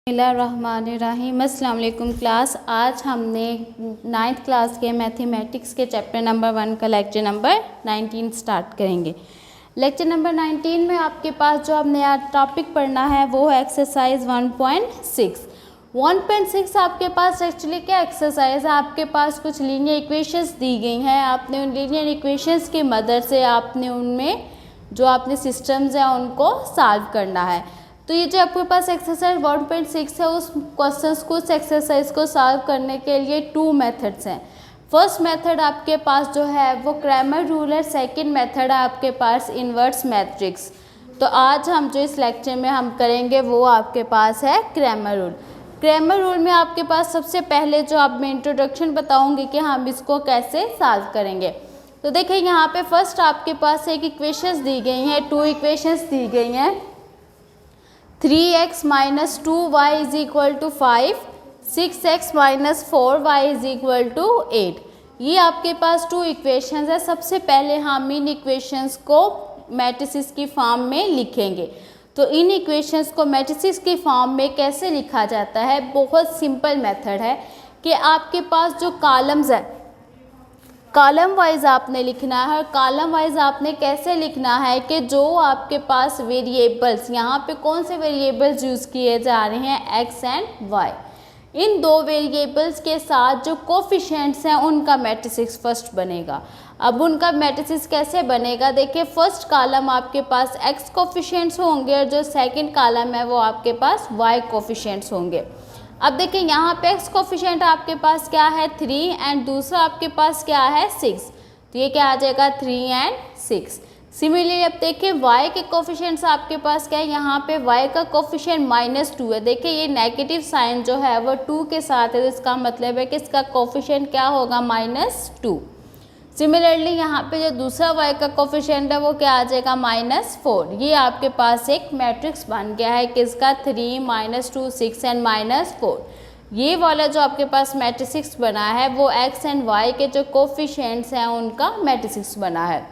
बिस्मिल्लाहिर्रहमानिर्रहीम। अस्सलाम वालेकुम क्लास। आज हमने 9th क्लास के मैथमेटिक्स के चैप्टर नंबर 1 का लेक्चर नंबर 19 स्टार्ट करेंगे। लेक्चर नंबर 19 में आपके पास जो अब नया टॉपिक पढ़ना है वो है एक्सरसाइज 1.6। 1.6 आपके पास एक्चुअली क्या एक्सरसाइज है, आपके पास कुछ लीनियर इक्वेशंस दी गई हैं। आपने उन लीनियर इक्वेशंस की मदद से आपने उनमें जो आपने सिस्टम्स हैं उनको सॉल्व करना है। तो ये जो आपके पास एक्सरसाइज 1.6 है उस क्वेश्चंस को उस एक्सरसाइज को सॉल्व करने के लिए 2 मेथड्स हैं। फर्स्ट मेथड आपके पास जो है वो क्रैमर रूल है, सेकंड मेथड है आपके पास इन्वर्स मैट्रिक्स। तो आज हम जो इस लेक्चर में हम करेंगे वो आपके पास है क्रैमर रूल। क्रैमर रूल में आपके पास सबसे पहले जो आप मैं इंट्रोडक्शन बताऊंगी कि हम इसको कैसे सॉल्व करेंगे। तो देखिए यहाँ पे फर्स्ट आपके पास एक इक्वेशंस दी गई हैं, 2 इक्वेशंस दी गई हैं। 3x - 2y = 5, 6x - 4y = 8। ये आपके पास 2 इक्वेशंस है। सबसे पहले हम इन इक्वेशंस को मैट्रिसेस की फॉर्म में लिखेंगे। तो इन इक्वेशंस को मैट्रिसेस की फॉर्म में कैसे लिखा जाता है, बहुत सिंपल मेथड है कि आपके पास जो कॉलम्स है कॉलम वाइज आपने लिखना है। और कॉलम वाइज आपने कैसे लिखना है कि जो आपके पास वेरिएबल्स, यहाँ पे कौन से वेरिएबल्स यूज़ किए जा रहे हैं, एक्स एंड वाई। इन 2 वेरिएबल्स के साथ जो कोफिशिएंट्स हैं उनका मैट्रिक्स फर्स्ट बनेगा। अब उनका मैट्रिक्स कैसे बनेगा, देखिए फर्स्ट कॉलम आपके पास एक्स कोफिशिएंट्स होंगे और जो सेकंड कॉलम है वो आपके पास वाई कोफिशिएंट्स होंगे। अब देखिए यहाँ पे एक्स कोफिशिएंट आपके पास क्या है 3 एंड दूसरा आपके पास क्या है 6। तो ये क्या आ जाएगा 3 और 6। सिमिलरली अब देखिए y के कोफिशिएंट्स आपके पास क्या है, यहाँ पे y का कोफिशिएंट -2 है। देखिए ये नेगेटिव साइन जो है वो 2 के साथ है, तो इसका मतलब है कि इसका कोफिशिएंट क्या होगा -2। सिमिलरली यहाँ पे जो दूसरा y का कोफिशिएंट है वो क्या आ जाएगा -4। ये आपके पास एक मैट्रिक्स बन गया है किसका 3 -2 6 एंड -4। ये वाला जो आपके पास मैट्रिक्स बना है वो x एंड y के जो कोफिशिएंट्स हैं उनका मैट्रिक्स बना है।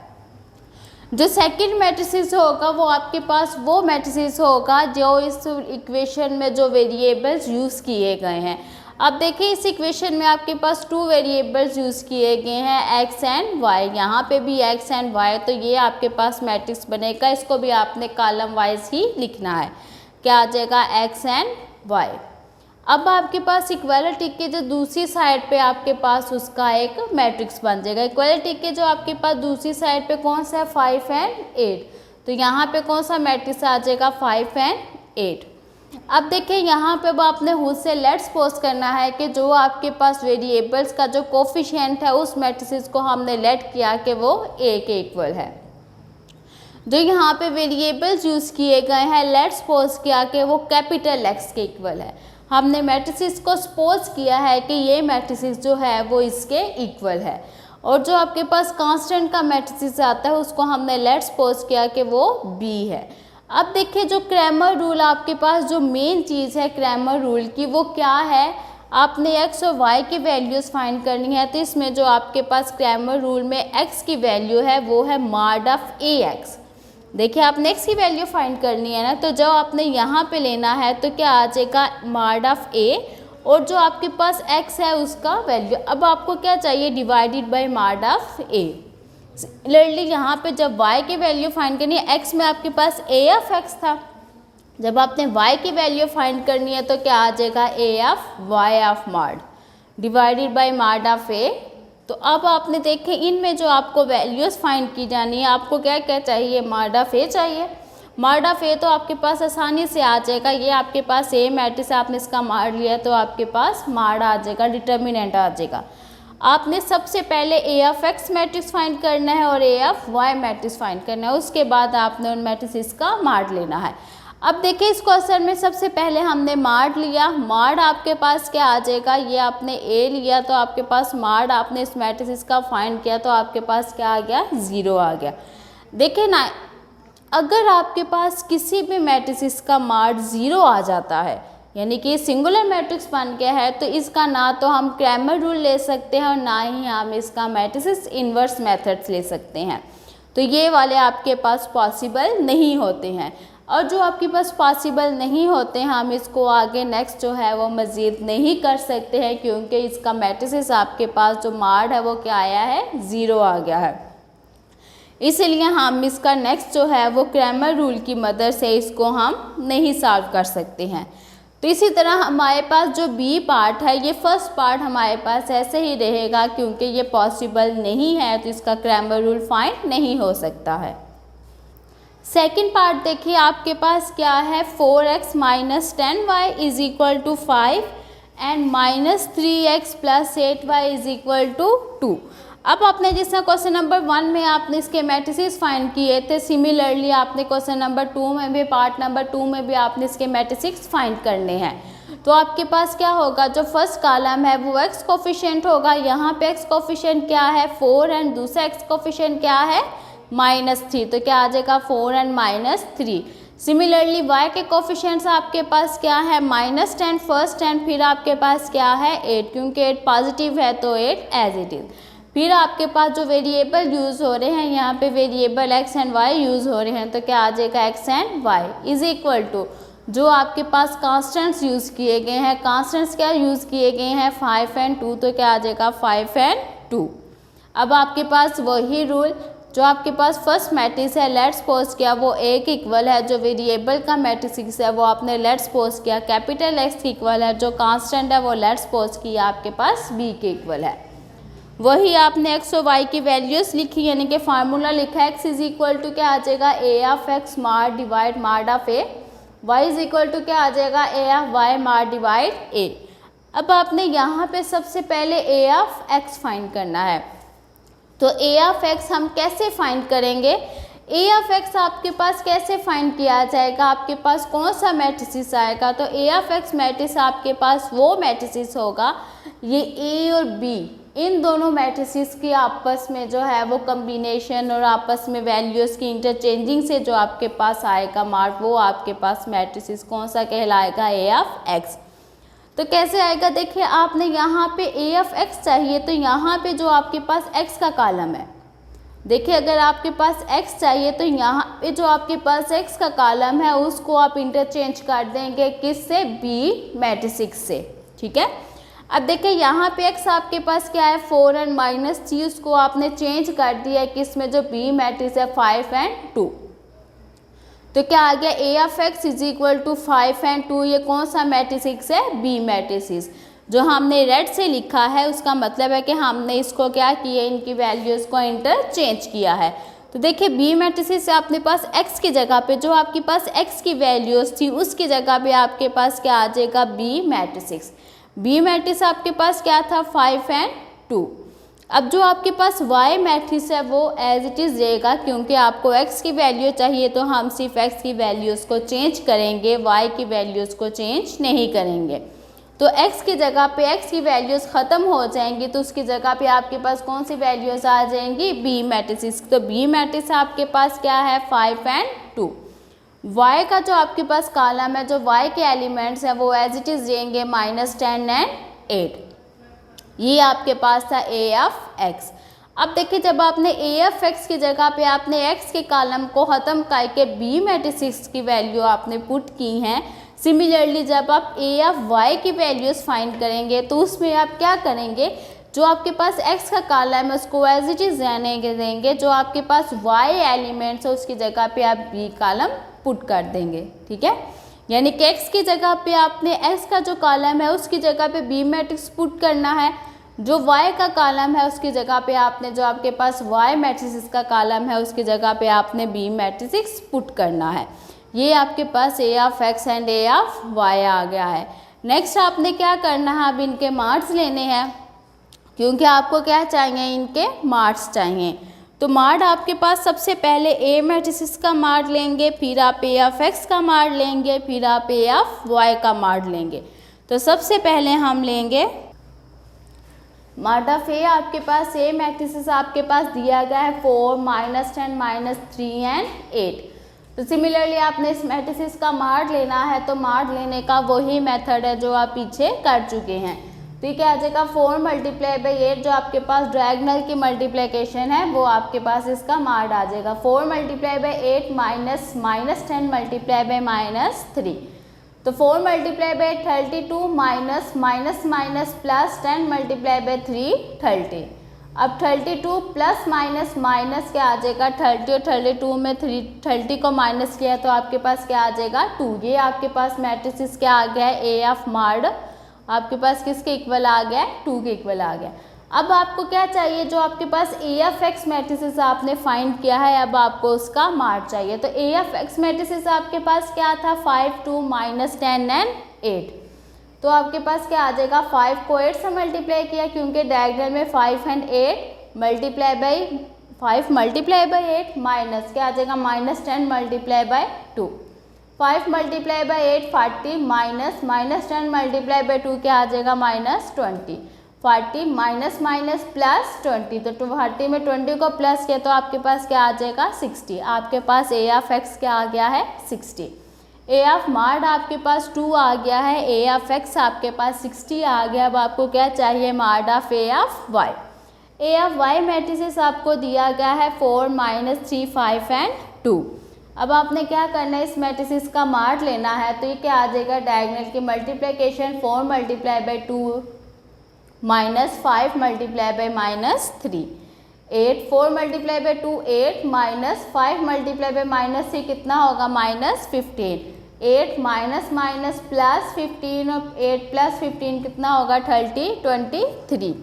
जो सेकंड मैट्रिक्स होगा वो आपके पास वो मैट्रिक्स होगा जो इस इक्वेशन में जो वेरिएबल्स यूज़ किए गए हैं। अब देखिए इस इक्वेशन में आपके पास 2 वेरिएबल्स यूज़ किए गए हैं x एंड y, यहाँ पे भी x एंड y। तो ये आपके पास मैट्रिक्स बनेगा, इसको भी आपने कॉलम वाइज ही लिखना है। क्या आ जाएगा x एंड y। अब आपके पास इक्वालिटी के जो दूसरी साइड पे आपके पास उसका एक मैट्रिक्स बन जाएगा। इक्वालिटी के जो आपके पास दूसरी साइड पे कौन सा है 5 एंड 8। तो यहाँ पे कौन सा मैट्रिक्स आ जाएगा 5 एंड 8। अब देखिए यहाँ पे अब आपने खुद से लेट सपोज करना है कि जो आपके पास वेरिएबल्स का जो कोफिशिएंट है उस मैट्रिक्स को हमने लेट किया कि वो a के इक्वल है। जो यहाँ पे वेरिएबल्स यूज़ किए गए हैं लेट सपोज किया कि वो कैपिटल X के इक्वल है। हमने मैट्रिक्स को सपोज किया है कि ये मैट्रिक्स जो है वो इसके इक्वल है। और जो आपके पास कांस्टेंट का मैट्रिक्स आता है उसको हमने लेट सपोज किया कि वो b है। अब देखिए जो क्रैमर रूल आपके पास जो मेन चीज़ है क्रैमर रूल की वो क्या है, आपने x और y की वैल्यूज़ फाइंड करनी है। तो इसमें जो आपके पास क्रैमर रूल में x की वैल्यू है वो है mod ऑफ ax। देखिए आपने x की वैल्यू फाइंड करनी है ना, तो जो आपने यहाँ पे लेना है तो क्या आ जाएगा mod ऑफ a और जो आपके पास x है उसका वैल्यू। अब आपको क्या चाहिए divided by mod of a। Similarly यहाँ पे जब y की वैल्यू फाइंड करनी है, x में आपके पास a ऑफ x था, जब आपने y की वैल्यू फाइंड करनी है तो क्या आ जाएगा a of y of mod divided by mod of a। तो अब आपने देखे इनमें जो आपको वैल्यूज़ फाइंड की जानी है, आपको क्या क्या चाहिए mod ऑफ a चाहिए। mod ऑफ a तो आपके पास आसानी से आ जाएगा, ये आपके पास a मैट्रिक्स आपने इसका mod लिया तो आपके पास mod आ जाएगा, डिटर्मिनेंट आ जाएगा। आपने सबसे पहले a of x matrix find करना है और a of y matrix find करना है, उसके बाद आपने उन मैट्रिक्स का mod लेना है। अब देखिए इस क्वेश्चन में सबसे पहले हमने mod लिया। mod आपके पास क्या आ जाएगा, ये आपने a लिया तो आपके पास mod आपने इस मैट्रिक्स का फाइंड किया तो आपके पास क्या आ गया 0 आ गया। देखिए ना अगर आपके पास किसी भी मैट्रिक्स का mod 0 आ जाता है यानी कि सिंगुलर मैट्रिक्स बन गया है तो इसका ना तो हम क्रैमर रूल ले सकते हैं और ना ही हम इसका मैट्रिक्स इन्वर्स मेथड्स ले सकते हैं। तो ये वाले आपके पास पॉसिबल नहीं होते हैं। और जो आपके पास पॉसिबल नहीं होते हैं हम इसको आगे नेक्स्ट जो है वो मज़ीद नहीं कर सकते हैं, क्योंकि इसका मैट्रिसेस आपके पास जो मार्ड है वो क्या आया है, 0 आ गया है। इसलिए हम इसका नेक्स्ट जो है वो क्रैमर रूल की मदद से इसको हम नहीं सॉल्व कर सकते हैं। तो इसी तरह हमारे पास जो बी पार्ट है, ये फर्स्ट पार्ट हमारे पास ऐसे ही रहेगा, क्योंकि ये पॉसिबल नहीं है तो इसका क्रैमर रूल फाइंड नहीं हो सकता है। सेकंड पार्ट देखिए, आपके पास क्या है, 4x - 10y = 5 and -3x + 8y = 2। अब आपने जैसा क्वेश्चन नंबर 1 में आपने इसके मैट्रिसेस फाइंड किए थे, सिमिलरली आपने क्वेश्चन नंबर 2 में भी, पार्ट नंबर 2 में भी आपने इसके मैट्रिसेस फाइंड करने हैं। तो आपके पास क्या होगा, जो फर्स्ट कॉलम है वो x कोफिशिएंट होगा, यहाँ पे x कोफिशिएंट क्या है, 4 एंड दूसरा x कोफिशिएंट क्या है, -3। तो क्या आ जाएगा, 4 एंड -3। सिमिलरली y के कोफिशिएंट्स आपके पास क्या है, -10 फर्स्ट एंड फिर आपके पास क्या है, 8, क्योंकि 8 पॉजिटिव है तो 8 एज इट इज़। फिर आपके पास जो वेरिएबल यूज़ हो रहे हैं, यहाँ पे variable x and y use हो रहे हैं, तो क्या आ जाएगा, x एंड y = जो आपके पास कांस्टेंट्स यूज़ किए गए हैं, कांस्टेंट्स क्या यूज़ किए गए हैं, 5 एंड 2, तो क्या आ जाएगा, 5 एंड 2। अब आपके पास वही रूल, जो आपके पास फर्स्ट मैट्रिक्स है लेट्स सपोज किया वो A के इक्वल है, जो वेरिएबल का मैट्रिक्स है वो आपने लेट्स सपोज किया कैपिटल X के इक्वल है, जो कांस्टेंट है वो लेट्स सपोज किया आपके पास B के इक्वल है। वही आपने x और y की वैल्यूज़ लिखी, यानी कि फार्मूला लिखा है, x = क्या आ जाएगा, a(x) mod divide mod of a, y = क्या आ जाएगा, a(y) mod divide a। अब आपने यहाँ पे सबसे पहले a(x) फाइंड करना है। तो a(x) हम कैसे फाइंड करेंगे, a(x) आपके पास कैसे फाइंड किया जाएगा, आपके पास कौन सा मैट्रिक्स आएगा, तो a(x) मैट्रिक्स आपके पास वो मैट्रिक्स होगा, ये a और b इन दोनों मैट्रिसेस की आपस में जो है वो कम्बिनेशन और आपस में वैल्यूज़ की इंटरचेंजिंग से जो आपके पास आएगा मार्क, वो आपके पास मैट्रिसेस कौन सा कहलाएगा, a(x). तो कैसे आएगा, देखिए आपने यहाँ पे a(x) चाहिए, तो यहाँ पे जो आपके पास x का कॉलम है, देखिए अगर आपके पास x चाहिए तो यहाँ पे जो आपके पास x का कॉलम है उसको आप इंटरचेंज कर देंगे किससे, b मैट्रिक्स से, ठीक है। अब देखिए यहाँ पे x आपके पास क्या है, 4 एंड -3, उसको आपने चेंज कर दिया है किस में, जो b मैट्रिक्स है, 5 एंड 2। तो क्या आ गया, a(x) = 5 एंड 2, ये कौन सा मैट्रिक्स है, b मैट्रिक्स। जो हमने रेड से लिखा है उसका मतलब है कि हमने इसको क्या किया, इनकी वैल्यूज़ को इंटरचेंज किया है। तो देखिए b मैट्रिक्स से आपके पास x की जगह पे जो आपके पास x की वैल्यूज़ थी उसकी जगह पे आपके पास क्या आ जाएगा, b मैट्रिक्स। बी मैट्रिक्स आपके पास क्या था, 5 एंड 2। अब जो आपके पास y मैट्रिक्स है वो एज इट इज़ रहेगा, क्योंकि आपको x की वैल्यू चाहिए तो हम सिर्फ x की वैल्यूज़ को चेंज करेंगे, y की वैल्यूज़ को चेंज नहीं करेंगे। तो x की जगह पे x की वैल्यूज़ ख़त्म हो जाएंगी, तो उसकी जगह पे आपके पास कौन सी वैल्यूज़ आ जाएंगी, b मैट्रिक्स। तो b मैट्रिक्स आपके पास क्या है, 5 एंड 2। y का जो आपके पास कॉलम है, जो y के एलिमेंट्स हैं वो एज इट इज़ रहेंगे -10 एंड 8। ये आपके पास था a(x). अब देखिए जब आपने a(x) की जगह पे आपने x के कॉलम को ख़त्म करके b मैट्रिक्स की वैल्यू आपने पुट की हैं, सिमिलरली जब आप a(y) की वैल्यूज़ फाइंड करेंगे तो उसमें आप क्या करेंगे, जो आपके पास x का कॉलम है उसको एज इट इज़ रहने देंगे, जो आपके पास y एलिमेंट्स है उसकी जगह पे आप b कॉलम पुट कर देंगे, ठीक है। यानी कि x की जगह पे आपने x का जो कॉलम है उसकी जगह पे b मैट्रिक्स पुट करना है, जो y का कॉलम है उसकी जगह पे आपने जो आपके पास y मैट्रिक्स का कॉलम है उसकी जगह पे आपने b मैट्रिक्स पुट करना है। ये आपके पास a(x) एंड a(y) आ गया है। नेक्स्ट आपने क्या करना है, अब इनके मार्क्स लेने हैं, क्योंकि आपको क्या चाहिए, इनके मार्क्स चाहिए। तो मार्ड आपके पास सबसे पहले a मैट्रिक्स का मार्ड लेंगे, फिर आप a(x) का मार्ड लेंगे, फिर आप a(y) का मार्ड लेंगे। तो सबसे पहले हम लेंगे मार्ड ऑफ a। आपके पास a मैट्रिक्स आपके पास दिया गया है 4 -10 -3 एंड 8। तो सिमिलरली आपने इस मैट्रिक्स का मार्ड लेना है, तो मार्ड लेने का वही मेथड है जो आप पीछे कर चुके हैं। तो ये क्या आ जाएगा 4 मल्टीप्लाई बाई 8, जो आपके पास डायगोनल की मल्टीप्लिकेशन है वो आपके पास इसका मार्ड आ जाएगा। 4 multiply by 8 minus 10 multiply by -3, तो 4 multiply by 32 minus minus minus plus 10 multiply by 3 30। अब 32 प्लस माइनस माइनस क्या आ जाएगा 30, और 32 में 30 को माइनस किया तो आपके पास क्या आ जाएगा 2। ये आपके पास मैट्रिसेस क्या आ गया है ए ऑफ मार्ड, आपके पास किसके इक्वल आ गया 2 के इक्वल आ गया। अब आपको क्या चाहिए, जो आपके पास ए ऑफ एक्स मैट्रिसेस आपने फाइंड किया है, अब आपको उसका मार्ड चाहिए। तो ए ऑफ एक्स मैट्रिसेस आपके पास क्या था 5 2 -10 एंड 8, तो आपके पास क्या आ जाएगा 5 को 8 से मल्टीप्लाई किया क्योंकि डायगोनल में 5 and 8 multiply by 5 multiply by 8 minus क्या आ जाएगा -10 multiply by 2। 5 multiply by 8 40 minus -10 multiply by 2 क्या आ जाएगा -20। 40 माइनस माइनस प्लस 20, तो 40 में 20 को प्लस किया तो आपके पास क्या आ जाएगा 60। आपके पास ए ऑफ एक्स क्या आ गया है 60। ए ऑफ मार्ड आपके पास 2 आ गया है, ए ऑफ एक्स आपके पास 60 आ गया। अब आपको क्या चाहिए mod of A of Y. A of Y matrices आपको दिया गया है 4 -3 5 एंड 2। अब आपने क्या करना है, इस मैट्रिसेस का मार्ड लेना है, तो ये क्या आ जाएगा डायगोनल की multiplication 4 multiply by 2 minus 5 multiply by -3, 8 4 multiply by 2 8 minus 5 multiply by -3 कितना होगा -15, 8 माइनस माइनस प्लस 15 और 8 प्लस 15 कितना होगा 30 23।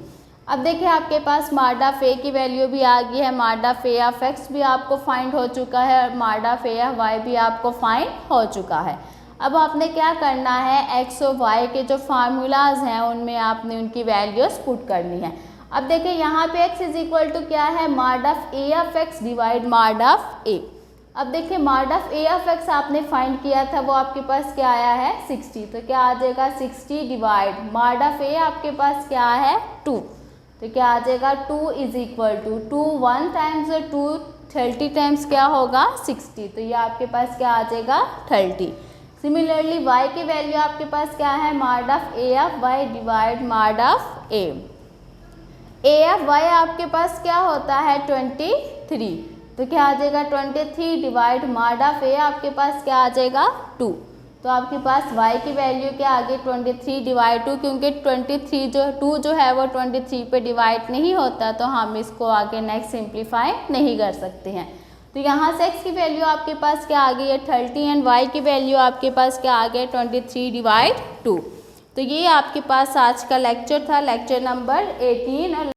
अब देखिए आपके पास मार्ड ऑफ ए की वैल्यू भी आ गई है, mod of A of x भी आपको फाइंड हो चुका है और मार्ड ऑफ ए ऑफ वाई भी आपको फाइंड हो चुका है। अब आपने क्या करना है, एक्स और वाई के जो फार्मूलाज हैं उनमें आपने उनकी वैल्यूज पुट करनी है। अब देखिए यहाँ पे x इज इक्वल टू क्या है mod of A of X divide mod of A. अब देखिए mod of A of X आपने फाइंड किया था, वो आपके पास क्या आया है 60, तो क्या आ जाएगा 60 डिवाइड मार्ड ऑफ ए आपके पास क्या है 2, तो क्या आ जाएगा 2 is equal to 2 1 times 2 30 times क्या होगा 60, तो ये आपके पास क्या आ जाएगा 30। सिमिलरली y की वैल्यू आपके पास क्या है mod of A of Y divide mod of A. A of Y आपके पास क्या होता है 23, तो क्या आ जाएगा 23 डिवाइड मार्ड ऑफ ए आपके पास क्या आ जाएगा 2, तो आपके पास y की वैल्यू क्या आ गई 23 डिवाइड 2, क्योंकि 23 जो 2 जो है वो 23 पे डिवाइड नहीं होता, तो हम इसको आगे नेक्स्ट सिंप्लीफाई नहीं कर सकते हैं। तो यहाँ से x की वैल्यू आपके पास क्या आ गई है 30 एंड y की वैल्यू आपके पास क्या आ गया 23 डिवाइड 2। तो ये आपके पास आज का लेक्चर था, लेक्चर नंबर 18। और